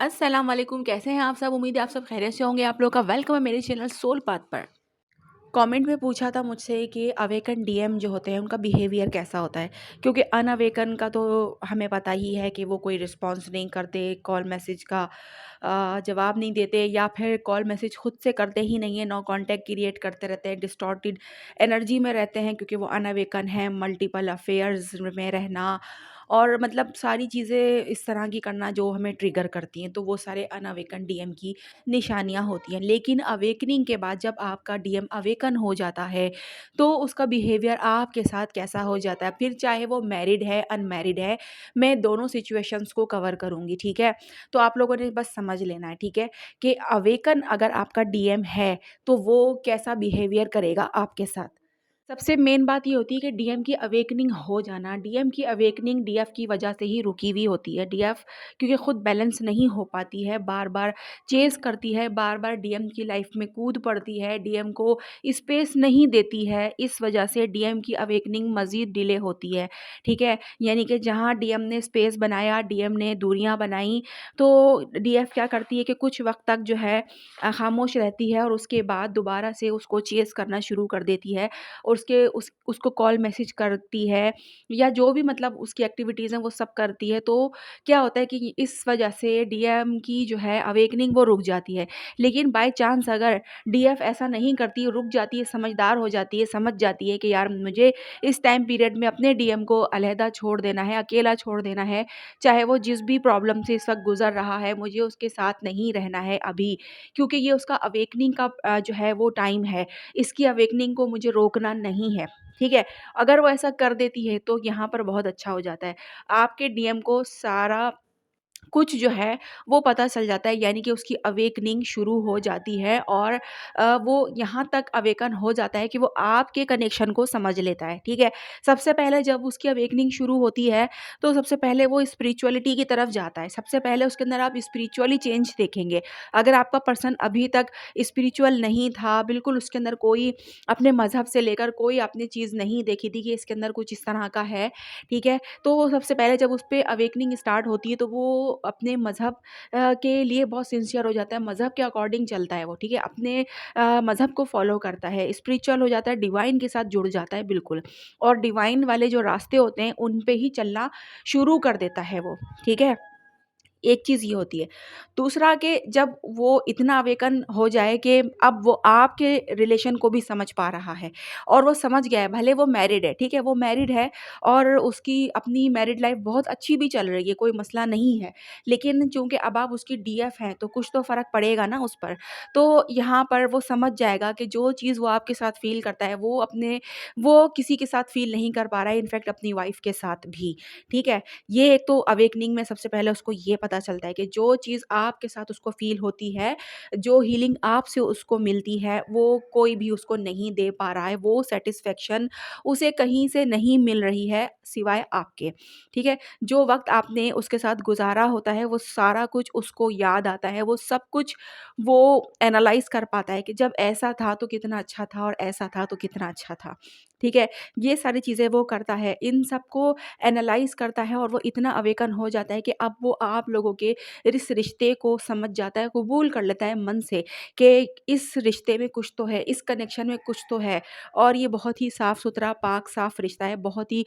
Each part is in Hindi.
अस्सलाम वालेकुम, कैसे हैं आप सब? उम्मीद है आप सब खैरियत से होंगे। आप लोगों का वेलकम है मेरे चैनल सोल पाथ पर। कमेंट में पूछा था मुझसे कि अवेकन डीएम जो होते हैं उनका बिहेवियर कैसा होता है, क्योंकि अनअवेकन का तो हमें पता ही है कि वो कोई रिस्पॉन्स नहीं करते, कॉल मैसेज का जवाब नहीं देते, या फिर कॉल मैसेज खुद से करते ही नहीं है, नो कांटेक्ट क्रिएट करते रहते हैं, डिस्टॉर्टेड एनर्जी में रहते हैं क्योंकि वो अनअवेकन है, मल्टीपल अफेयर्स में रहना और मतलब सारी चीज़ें इस तरह की करना जो हमें ट्रिगर करती हैं, तो वो सारे अनअवेकन डीएम की निशानियाँ होती हैं। लेकिन अवेकनिंग के बाद जब आपका डीएम अवेकन हो जाता है, तो उसका बिहेवियर आपके साथ कैसा हो जाता है, फिर चाहे वो मैरिड है, अनमैरिड है, मैं दोनों सिचुएशंस को कवर करूँगी, ठीक है? तो आप लोगों ने बस समझ लेना है, ठीक है? कि अवेकन अगर आपका डीएम है, तो वो कैसा बिहेवियर करेगा आपके साथ। सबसे मेन बात ये होती है कि डीएम की अवेकनिंग हो जाना, डीएम की अवेकनिंग डीएफ की वजह से ही रुकी हुई होती है। डीएफ क्योंकि खुद बैलेंस नहीं हो पाती है, बार-बार चेज़ करती है, बार-बार डीएम की लाइफ में कूद पड़ती है, डीएम को स्पेस नहीं देती है, इस वजह से डीएम की अवेकनिंग मज़ीद डिले होती है, ठीक है? यानी कि जहाँ डीएम ने स्पेस बनाया, डीएम ने दूरियाँ बनाई, तो डीएफ क्या करती है कि कुछ वक़्त तक जो है खामोश रहती है और उसके बाद दोबारा से उसको चेज़ करना शुरू कर देती है। और उसको कॉल मैसेज करती है या जो भी मतलब उसकी एक्टिविटीज़ हैं वो सब करती है। तो क्या होता है कि इस वजह से डीएम की जो है अवेकनिंग वो रुक जाती है। लेकिन बाय चांस अगर डीएफ ऐसा नहीं करती, रुक जाती है, समझदार हो जाती है, समझ जाती है कि यार मुझे इस टाइम पीरियड में अपने डीएम को अलहदा छोड़ देना है, अकेला छोड़ देना है, चाहे वो जिस भी प्रॉब्लम से इस वक़्त गुज़र रहा है, मुझे उसके साथ नहीं रहना है अभी, क्योंकि ये उसका अवेकनिंग का जो है वो टाइम है। इसकी अवेकनिंग को मुझे रोकना नहीं है, ठीक है? अगर वो ऐसा कर देती है तो यहाँ पर बहुत अच्छा हो जाता है। आपके डीएम को सारा कुछ जो है वो पता चल जाता है, यानी कि उसकी अवेकनिंग शुरू हो जाती है और वो यहाँ तक अवेकन हो जाता है कि वो आपके कनेक्शन को समझ लेता है, ठीक है? सबसे पहले जब उसकी अवेकनिंग शुरू होती है, तो सबसे पहले वो स्पिरिचुअलिटी की तरफ जाता है। सबसे पहले उसके अंदर आप स्पिरिचुअली चेंज देखेंगे। अगर आपका पर्सन अभी तक स्पिरिचुअल नहीं था, बिल्कुल उसके अंदर कोई अपने मज़हब से लेकर कोई आपने चीज़ नहीं देखी थी कि इसके अंदर कुछ इस तरह का है, ठीक है? तो वो सबसे पहले जब उस पे अवेकनिंग स्टार्ट होती है तो वो अपने मज़हब के लिए बहुत सिंसियर हो जाता है, मज़हब के अकॉर्डिंग चलता है वो, ठीक है? अपने मज़हब को फ़ॉलो करता है, स्पिरिचुअल हो जाता है, डिवाइन के साथ जुड़ जाता है बिल्कुल, और डिवाइन वाले जो रास्ते होते हैं उन पे ही चलना शुरू कर देता है वो, ठीक है? एक चीज़ ये होती है। दूसरा कि जब वो इतना अवेकन हो जाए कि अब वो आपके रिलेशन को भी समझ पा रहा है और वो समझ गया है, भले वो मैरिड है, ठीक है? वो मैरिड है और उसकी अपनी मैरिड लाइफ़ बहुत अच्छी भी चल रही है, कोई मसला नहीं है। लेकिन चूँकि अब आप उसकी डीएफ हैं, तो कुछ तो फ़र्क पड़ेगा ना उस पर। तो यहाँ पर वो समझ जाएगा कि जो चीज़ वो आपके साथ फ़ील करता है, वो किसी के साथ फ़ील नहीं कर पा रहा है, इनफैक्ट अपनी वाइफ़ के साथ भी, ठीक है? ये एक तो अवेकनिंग में सबसे पहले उसको ये पता चलता है कि जो चीज़ आपके साथ उसको फ़ील होती है, जो हीलिंग आपसे उसको मिलती है, वो कोई भी उसको नहीं दे पा रहा है, वो सैटिस्फैक्शन उसे कहीं से नहीं मिल रही है सिवाय आपके, ठीक है? जो वक़्त आपने उसके साथ गुज़ारा होता है, वो सारा कुछ उसको याद आता है, वो सब कुछ वो एनालाइज़ कर पाता है कि जब ऐसा था तो कितना अच्छा था और ऐसा था तो कितना अच्छा था, ठीक है? ये सारी चीज़ें वो करता है, इन सबको एनालाइज़ करता है और वो इतना अवेकन हो जाता है कि अब वो आप लोगों के इस रिश्ते को समझ जाता है, कबूल कर लेता है मन से कि इस रिश्ते में कुछ तो है, इस कनेक्शन में कुछ तो है, और ये बहुत ही साफ-सुथरा, पाक-साफ रिश्ता है, बहुत ही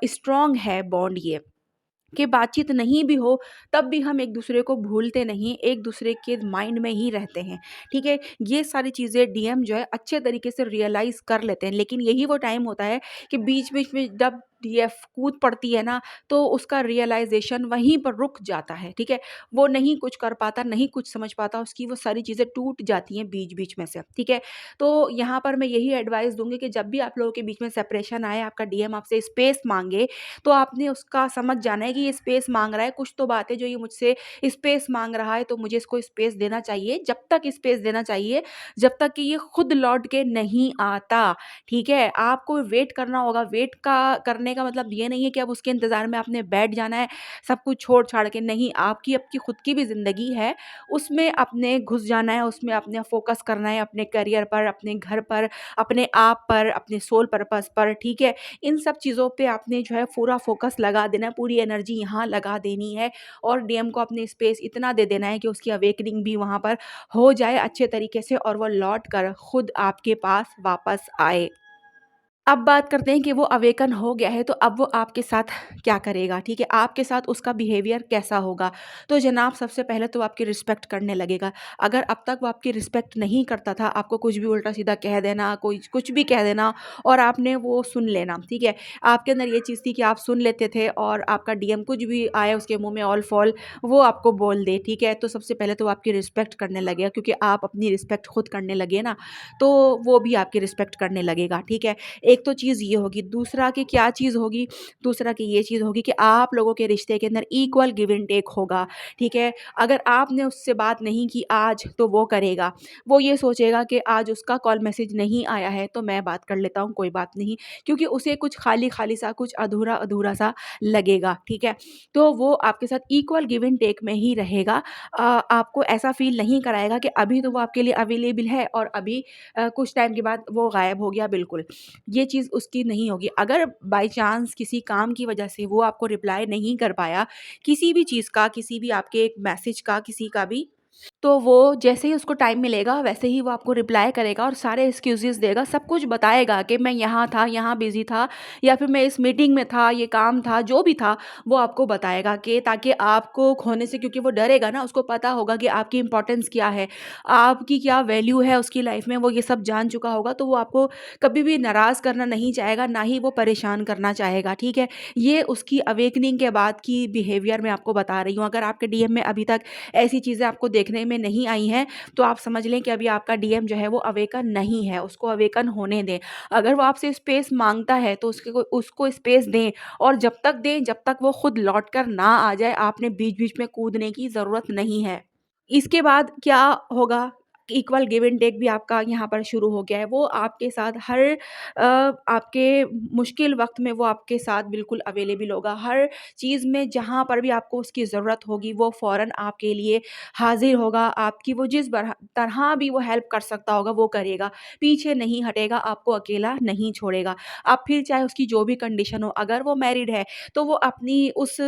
स्ट्रॉन्ग है बॉन्ड ये। कि बातचीत नहीं भी हो, तब भी हम एक-दूसरे को भूलते नहीं, एक-दूसरे के माइंड में ही रहते हैं, ठीक है? ये सारी चीज़ें डीएम जो है अच्छे तरीके से रियलाइज़ कर लेते हैं, लेकिन यही वो टाइम होता है कि बीच-बीच में जब डीएफ कूद पड़ती है ना, तो उसका रियलाइज़ेशन वहीं पर रुक जाता है, ठीक है? वो नहीं कुछ कर पाता, नहीं कुछ समझ पाता, उसकी वो सारी चीज़ें टूट जाती हैं बीच-बीच में से, ठीक है? तो यहाँ पर मैं यही एडवाइस दूँगी कि जब भी आप लोगों के बीच में सेपरेशन आए, आपका डीएम आपसे स्पेस माँगे, तो आपने उसका समझ जाना है कि ये स्पेस माँग रहा है, कुछ तो बात है जो ये मुझसे स्पेस माँग रहा है, तो मुझे इसको स्पेस देना चाहिए। जब तक स्पेस देना चाहिए, जब तक कि ये खुद लौट के नहीं आता, ठीक है? आपको वेट करना होगा, वेट का करने करने का मतलब ये नहीं है कि अब उसके इंतज़ार में आपने बैठ जाना है, सब कुछ छोड़-छाड़ के। नहीं, आपकी खुद की भी ज़िंदगी है, उसमें अपने घुस जाना है, उसमें अपने फ़ोकस करना है अपने करियर पर, अपने घर पर, अपने आप पर, अपने सोल पर्पस पर, ठीक है? इन सब चीज़ों पे आपने जो है पूरा फ़ोकस लगा देना है, पूरी एनर्जी यहाँ लगा देनी है और डीएम को अपने स्पेस इतना दे देना है कि उसकी अवेकनिंग भी वहाँ पर हो जाए अच्छे तरीके से और वो लौट कर खुद आपके पास वापस आए। अब बात करते हैं कि वो अवेकन हो गया है, तो अब वो आपके साथ क्या करेगा, ठीक है? आपके साथ उसका बिहेवियर कैसा होगा? तो जनाब सबसे पहले तो आपकी रिस्पेक्ट करने लगेगा। अगर अब तक वो आपकी रिस्पेक्ट नहीं करता था, आपको कुछ भी उल्टा-सीधा कह देना, कोई कुछ भी कह देना और आपने वो सुन लेना, ठीक है? आपके अंदर ये चीज़ थी कि आप सुन लेते थे और आपका डीएम कुछ भी आए उसके मुँह में ऑल फॉल वो आपको बोल दे, ठीक है? तो सबसे पहले तो वो आपकी रिस्पेक्ट करने लगेगा क्योंकि आप अपनी रिस्पेक्ट खुद करने लगे ना, तो वो भी आपकी रिस्पेक्ट करने लगेगा, ठीक है? एक तो चीज़ ये होगी, दूसरा कि क्या चीज़ होगी, दूसरा कि ये चीज़ होगी कि आप लोगों के रिश्ते के अंदर इक्वल गिव एंड टेक होगा, ठीक है? अगर आपने उससे बात नहीं की आज, तो वो करेगा। वो ये सोचेगा कि आज उसका कॉल मैसेज नहीं आया है, तो मैं बात कर लेता हूँ, कोई बात नहीं, क्योंकि उसे कुछ खाली-खाली सा, कुछ अधूरा-अधूरा सा लगेगा, ठीक है? तो वो आपके साथ इक्वल गिव एंड टेक में ही रहेगा। आपको ऐसा फ़ील नहीं कराएगा कि अभी तो वो आपके लिए अवेलेबल है और अभी कुछ टाइम के बाद वो गायब हो गया बिल्कुल। ये चीज़ उसकी नहीं होगी। अगर बाय चांस किसी काम की वजह से वो आपको रिप्लाई नहीं कर पाया, किसी भी चीज़ का, किसी भी आपके एक मैसेज का, किसी का भी, तो वो जैसे ही उसको टाइम मिलेगा वैसे ही वो आपको रिप्लाई करेगा और सारे एक्सक्यूज़ेज़ देगा, सब कुछ बताएगा कि मैं यहाँ था, यहाँ बिज़ी था या फिर मैं इस मीटिंग में था, ये काम था, जो भी था वो आपको बताएगा कि ताकि आपको खोने से, क्योंकि वो डरेगा ना, उसको पता होगा कि आपकी इम्पोर्टेंस क्या है, आपकी क्या वैल्यू है उसकी लाइफ़ में, वो ये सब जान चुका होगा, तो वो आपको कभी भी नाराज़ करना नहीं चाहेगा, ना ही वो परेशान करना चाहेगा, ठीक है? ये उसकी अवेकनिंग के बाद की बिहेवियर मैं आपको बता रही हूँ। अगर आपके डीएम में अभी तक ऐसी चीज़ें आपको देखने में नहीं आई हैं, तो आप समझ लें कि अभी आपका डीएम जो है वो अवेकन नहीं है, उसको अवेकन होने दें। अगर वो आपसे स्पेस माँगता है तो उसको स्पेस दें और जब तक दें, जब तक वो खुद लौट कर ना आ जाए, आपने बीच-बीच में कूदने की ज़रूरत नहीं है। इसके बाद क्या होगा, इक्वल गिव एंड टेक भी आपका यहाँ पर शुरू हो गया है। वो आपके साथ हर आपके मुश्किल वक़्त में वो आपके साथ बिल्कुल अवेलेबल होगा। हर चीज़ में जहाँ पर भी आपको उसकी ज़रूरत होगी, वो फ़ौरन आपके लिए हाज़िर होगा। आपकी वो जिस तरह भी वो हेल्प कर सकता होगा, वो करेगा। पीछे नहीं हटेगा, आपको अकेला नहीं छोड़ेगा। अब फिर चाहे उसकी जो भी कंडीशन हो, अगर वो मैरिड है, तो वो अपनी उस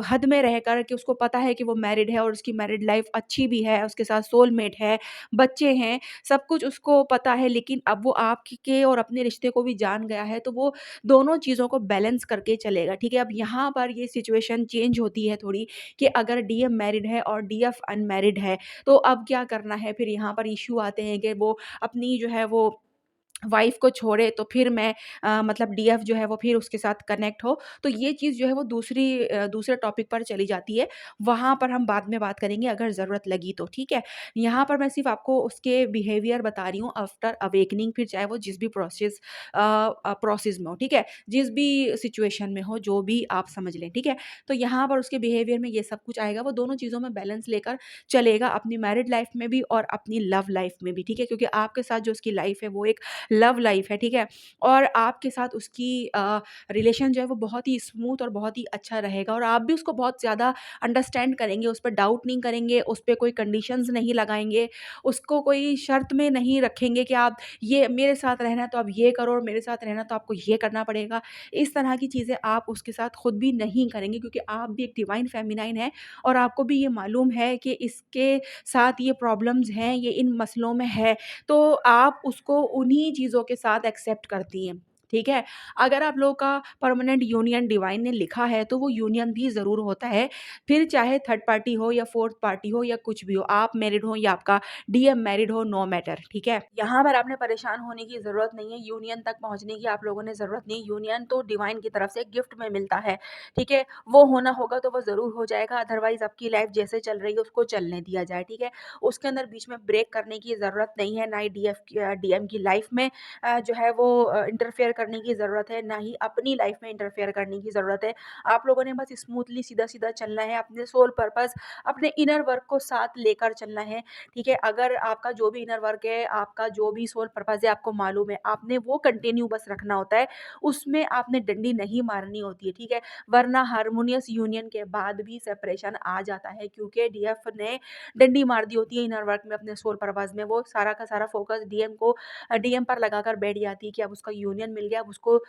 हद में रहकर कि उसको पता है कि वो मैरिड है और उसकी मैरिड लाइफ अच्छी भी है, उसके साथ सोलमेट है, बच्चे हैं, सब कुछ उसको पता है, लेकिन अब वो आपके और अपने रिश्ते को भी जान गया है, तो वो दोनों चीज़ों को बैलेंस करके चलेगा, ठीक है? अब यहाँ पर ये सिचुएशन चेंज होती है थोड़ी कि अगर डीएम मैरिड है और डीएफ अनमैरिड है, तो अब क्या करना है? फिर यहाँ पर इश्यू आते हैं कि वो अपनी जो है वो वाइफ़ को छोड़े तो फिर मैं मतलब डीएफ जो है वो फिर उसके साथ कनेक्ट हो। तो ये चीज़ जो है वो दूसरे टॉपिक पर चली जाती है। वहाँ पर हम बाद में बात करेंगे अगर ज़रूरत लगी तो, ठीक है? यहाँ पर मैं सिर्फ़ आपको उसके बिहेवियर बता रही हूँ आफ्टर अवेकनिंग, फिर चाहे वो जिस भी प्रोसेस में हो, ठीक है? जिस भी सिचुएशन में हो, जो भी आप समझ लें, ठीक है? तो यहाँ पर उसके बिहेवियर में ये सब कुछ आएगा। वो दोनों चीज़ों में बैलेंस लेकर चलेगा, अपनी मैरिड लाइफ़ में भी और अपनी लव लाइफ़ में भी, ठीक है? क्योंकि आपके साथ जो उसकी लाइफ़ है वो एक लव लाइफ है, ठीक है? और आपके साथ उसकी रिलेशन जो है वो बहुत ही स्मूथ और बहुत ही अच्छा रहेगा और आप भी उसको बहुत ज़्यादा अंडरस्टैंड करेंगे, उस पे डाउट नहीं करेंगे, उस पे कोई कंडीशंस नहीं लगाएँगे, उसको कोई शर्त में नहीं रखेंगे कि आप ये मेरे साथ रहना है तो आप ये करो और मेरे साथ रहना तो आपको ये करना पड़ेगा। इस तरह की चीज़ें आप उसके साथ खुद भी नहीं करेंगे क्योंकि आप भी एक डिवाइन फेमिनाइन हैं और आपको भी ये मालूम है कि इसके साथ ये प्रॉब्लम्स हैं, ये इन मसलों में है। तो आप उसको उन्हीं चीज़ों के साथ एक्सेप्ट करती हैं, ठीक है? अगर आप लोगों का परमानेंट यूनियन डिवाइन ने लिखा है, तो वो यूनियन भी ज़रूर होता है, फिर चाहे थर्ड पार्टी हो या फोर्थ पार्टी हो या कुछ भी हो, आप मैरिड हो या आपका डीएम मैरिड हो, नो मैटर, ठीक है? यहाँ पर आपने परेशान होने की ज़रूरत नहीं है, यूनियन तक पहुँचने की आप लोगों ने ज़रूरत नहीं है, यूनियन तो डिवाइन की तरफ से गिफ्ट में मिलता है, ठीक है? वो होना होगा तो वो ज़रूर हो जाएगा, अदरवाइज़ आपकी लाइफ़ जैसे चल रही है उसको चलने दिया जाए, ठीक है? उसके अंदर बीच में ब्रेक करने की ज़रूरत नहीं है, ना ही डीएम की लाइफ में जो है वो इंटरफेयर करने की ज़रूरत है, ना ही अपनी लाइफ़ में इंटरफेयर करने की ज़रूरत है। आप लोगों ने बस स्मूथली सीधा-सीधा चलना है, अपने सोल पर्पस, अपने इनर वर्क को साथ लेकर चलना है, ठीक है? अगर आपका जो भी इनर वर्क है, आपका जो भी सोल पर्पस है आपको मालूम है, आपने वो कंटिन्यू बस रखना होता है, उसमें आपने डंडी नहीं मारनी होती है, ठीक है? वरना हार्मोनियस यूनियन के बाद भी सेपरेशन आ जाता है, क्योंकि डीएफ ने डंडी मार दी होती है इनर वर्क में, अपने सोल पर्पस में। वो सारा का सारा फोकस डीएम पर लगाकर बैठ जाती है कि अब उसका यूनियन मिल गया, अब उसको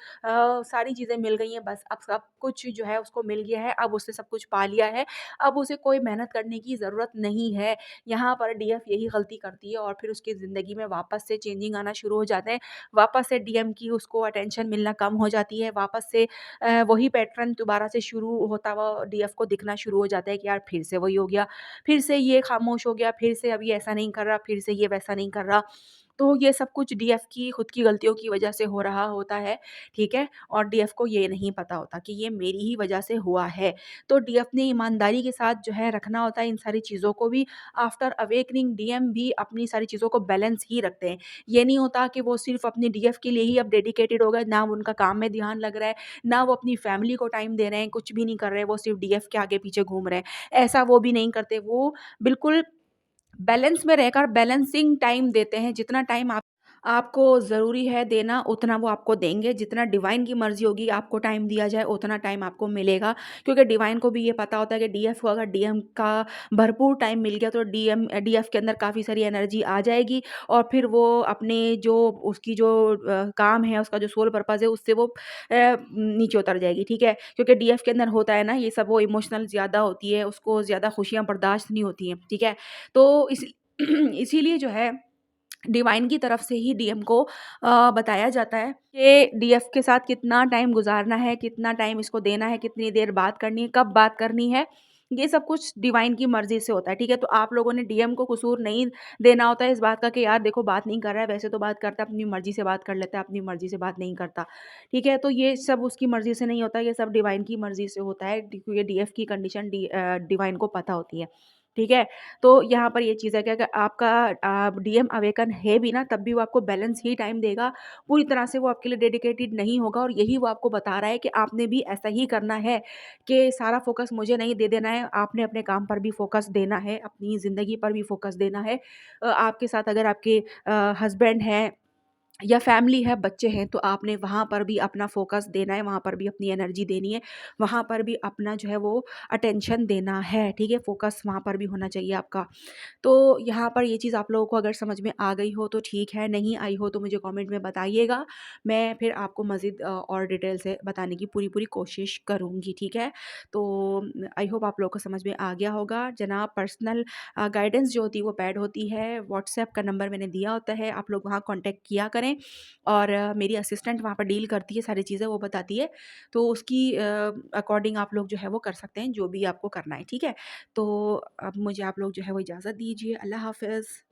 सारी चीज़ें मिल गई हैं, बस अब सब कुछ जो है उसको मिल गया है, अब उसने सब कुछ पा लिया है, अब उसे कोई मेहनत करने की ज़रूरत नहीं है। यहाँ पर डीएफ यही गलती करती है और फिर उसकी ज़िंदगी में वापस से चेंजिंग आना शुरू हो जाते हैं, वापस से डीएम की उसको अटेंशन मिलना कम हो जाती है, वापस से वही पैटर्न दोबारा से शुरू होता हुआ डीएफ को दिखना शुरू हो जाता है कि यार फिर से वही हो गया, फिर से ये खामोश हो गया, फिर से अभी ऐसा नहीं कर रहा, फिर से ये वैसा नहीं कर रहा। तो ये सब कुछ डीएफ की खुद की गलतियों की वजह से हो रहा होता है, ठीक है? और डीएफ को ये नहीं पता होता कि ये मेरी ही वजह से हुआ है। तो डीएफ ने ईमानदारी के साथ जो है रखना होता है इन सारी चीज़ों को भी। आफ्टर अवेकनिंग डीएम भी अपनी सारी चीज़ों को बैलेंस ही रखते हैं। ये नहीं होता कि वो सिर्फ़ अपने डीएफ के लिए ही अब डेडिकेटेड हो गए, ना उनका काम में ध्यान लग रहा है, ना वो अपनी फैमिली को टाइम दे रहे हैं, कुछ भी नहीं कर रहे हैं, वो सिर्फ़ डीएफ के आगे-पीछे घूम रहे हैं। ऐसा वो भी नहीं करते, वो बिल्कुल बैलेंस में रहकर बैलेंसिंग टाइम देते हैं, जितना टाइम आपको ज़रूरी है देना उतना वो आपको देंगे, जितना डिवाइन की मर्ज़ी होगी आपको टाइम दिया जाए उतना टाइम आपको मिलेगा। क्योंकि डिवाइन को भी ये पता होता है कि डीएफ को अगर डीएम का भरपूर टाइम मिल गया तो डीएफ के अंदर काफ़ी सारी एनर्जी आ जाएगी और फिर वो अपने जो उसकी जो काम है, उसका जो सोल पर्पज़ है उससे वो नीचे उतर जाएगी, ठीक है? क्योंकि डीएफ के अंदर होता है ना ये सब, वो इमोशनल ज़्यादा होती है, उसको ज़्यादा खुशियाँ बर्दाश्त नहीं होती हैं, ठीक है? तो इसीलिए जो है डिवाइन की तरफ से ही डीएम को बताया जाता है कि डीएफ के साथ कितना टाइम गुज़ारना है, कितना टाइम इसको देना है, कितनी देर बात करनी है, कब बात करनी है, ये सब कुछ डिवाइन की मर्ज़ी से होता है, ठीक है? तो आप लोगों ने डीएम को कसूर नहीं देना होता है इस बात का कि यार देखो बात नहीं कर रहा है, वैसे तो बात करता है, अपनी मर्ज़ी से बात कर लेता है, अपनी मर्ज़ी से बात नहीं करता, ठीक है? तो ये सब उसकी मर्ज़ी से नहीं होता, ये सब डिवाइन की मर्ज़ी से होता है, क्योंकि डीएफ की कंडीशन डिवाइन को पता होती है, ठीक है? तो यहाँ पर ये चीज़ है कि अगर आपका डीएम अवेकन है भी ना, तब भी वो आपको बैलेंस ही टाइम देगा। पूरी तरह से वो आपके लिए डेडिकेटेड नहीं होगा और यही वो आपको बता रहा है कि आपने भी ऐसा ही करना है कि सारा फ़ोकस मुझे नहीं दे देना है, आपने अपने काम पर भी फ़ोकस देना है, अपनी ज़िंदगी पर भी फ़ोकस देना है। आपके साथ अगर आपके हस्बैंड हैं या फैमिली है, बच्चे हैं, तो आपने वहाँ पर भी अपना फ़ोकस देना है, वहाँ पर भी अपनी एनर्जी देनी है, वहाँ पर भी अपना जो है वो अटेंशन देना है, ठीक है? फ़ोकस वहाँ पर भी होना चाहिए आपका। तो यहाँ पर ये चीज़ आप लोगों को अगर समझ में आ गई हो तो ठीक है, नहीं आई हो तो मुझे कमेंट में बताइएगा। मैं फिर आपको मज़ीद और डिटेल से बताने की पूरी-पूरी कोशिश करूँगी, ठीक है? तो आई होप आप लोगों को समझ में आ गया होगा। जनाब पर्सनल गाइडेंस जो होती है वो पेड होती है, व्हाट्सएप का नंबर मैंने दिया होता है, आप लोग वहाँ कॉन्टैक्ट किया करें और मेरी असिस्टेंट वहाँ पर डील करती है, सारी चीज़ें वो बताती है। तो उसकी अकॉर्डिंग आप लोग जो है वो कर सकते हैं, जो भी आपको करना है, ठीक है? तो अब मुझे आप लोग जो है वो इजाज़त दीजिए। अल्लाह हाफ़िज़।